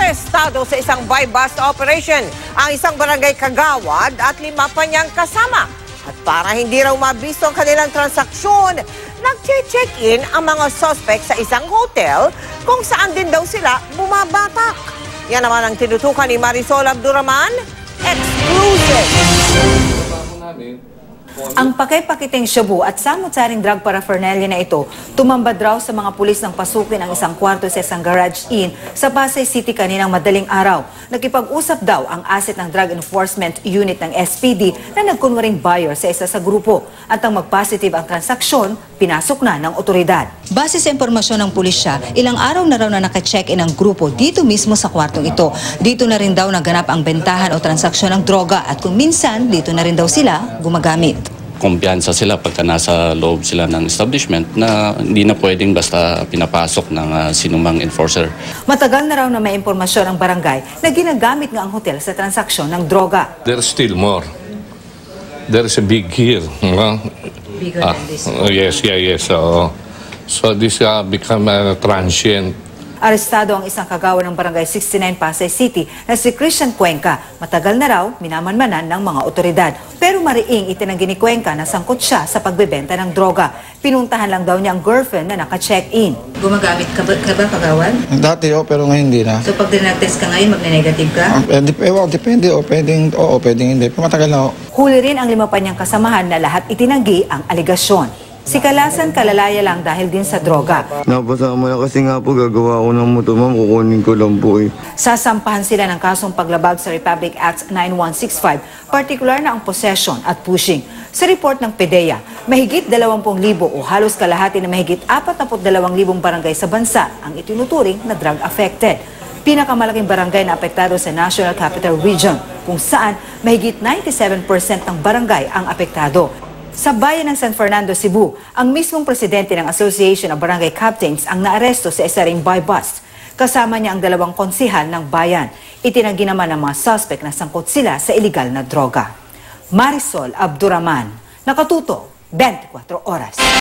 arestado sa isang buy-bust operation ang isang barangay kagawad at 5 pa niyang kasama. At para hindi raw mabisto ang kanilang transaksyon, nag-check-in ang mga suspect sa isang hotel kung saan din daw sila bumabatak. Yan naman ang tinutukan ni Marisol Abduraman. Exclusive! Ang pakay-pakiting shabu at samot-saring drug paraphernalia na ito tumambad raw sa mga pulis ng pasukin ang isang kwarto sa isang garage inn sa Pasay City kaninang madaling araw. Nakipag-usap daw ang asset ng Drug Enforcement Unit ng SPD na nagkunwaring buyer sa isa sa grupo. At ang mag-positive ang transaksyon, pinasok na ng otoridad. Base sa impormasyon ng pulisya, ilang araw na raw na naka-check-in ang grupo dito mismo sa kwartong ito. Dito na rin daw naganap ang bentahan o transaksyon ng droga at kung minsan dito na rin daw sila gumagamit. Kumpiyansa sila pagka nasa loob sila ng establishment na hindi na pwedeng basta pinapasok ng sinumang enforcer. Matagal na raw na may impormasyon ang barangay na ginagamit nga ang hotel sa transaksyon ng droga. There's still more. There is a big here. Bigger than this. Yes. So this become transient. Arestado ang isang kagawa ng Barangay 69 Pasay City na si Christian Cuenca. Matagal na raw minamanmanan ng mga otoridad. Pero mariing itinanggi ni Cuenca na sangkot siya sa pagbebenta ng droga. Pinuntahan lang daw niya ang girlfriend na naka-check-in. Gumagamit ka ba kagawan? Dati pero ngayon hindi na. So pag dinag-test ka ngayon, magne-negative ka? Depende pwedeng oo, pwedeng hindi. Pero matagal na Huli rin ang 5 pa niyang kasamahan na lahat itinanggi ang aligasyon. Si Kalasan kalalaya lang dahil din sa droga. Napasama na kasi nga po gagawa ko ng motor, ma'am. Kukunin ko lang po eh. Sasampahan sila ng kasong paglabag sa Republic Act 9165, partikular na ang possession at pushing. Sa report ng PDEA, mahigit 20,000 o halos kalahati na mahigit 42,000 barangay sa bansa ang itinuturing na drug affected. Pinakamalaking barangay na apektado sa National Capital Region, kung saan mahigit 97% ng barangay ang apektado. Sa bayan ng San Fernando, Cebu, ang mismong presidente ng Association of Barangay Captains ang naaresto sa isa ring buy-bust. Kasama niya ang 2 konsihal ng bayan. Itinanggi naman ng mga suspect na sangkot sila sa iligal na droga. Marisol Abduraman, nakatuto, 24 oras.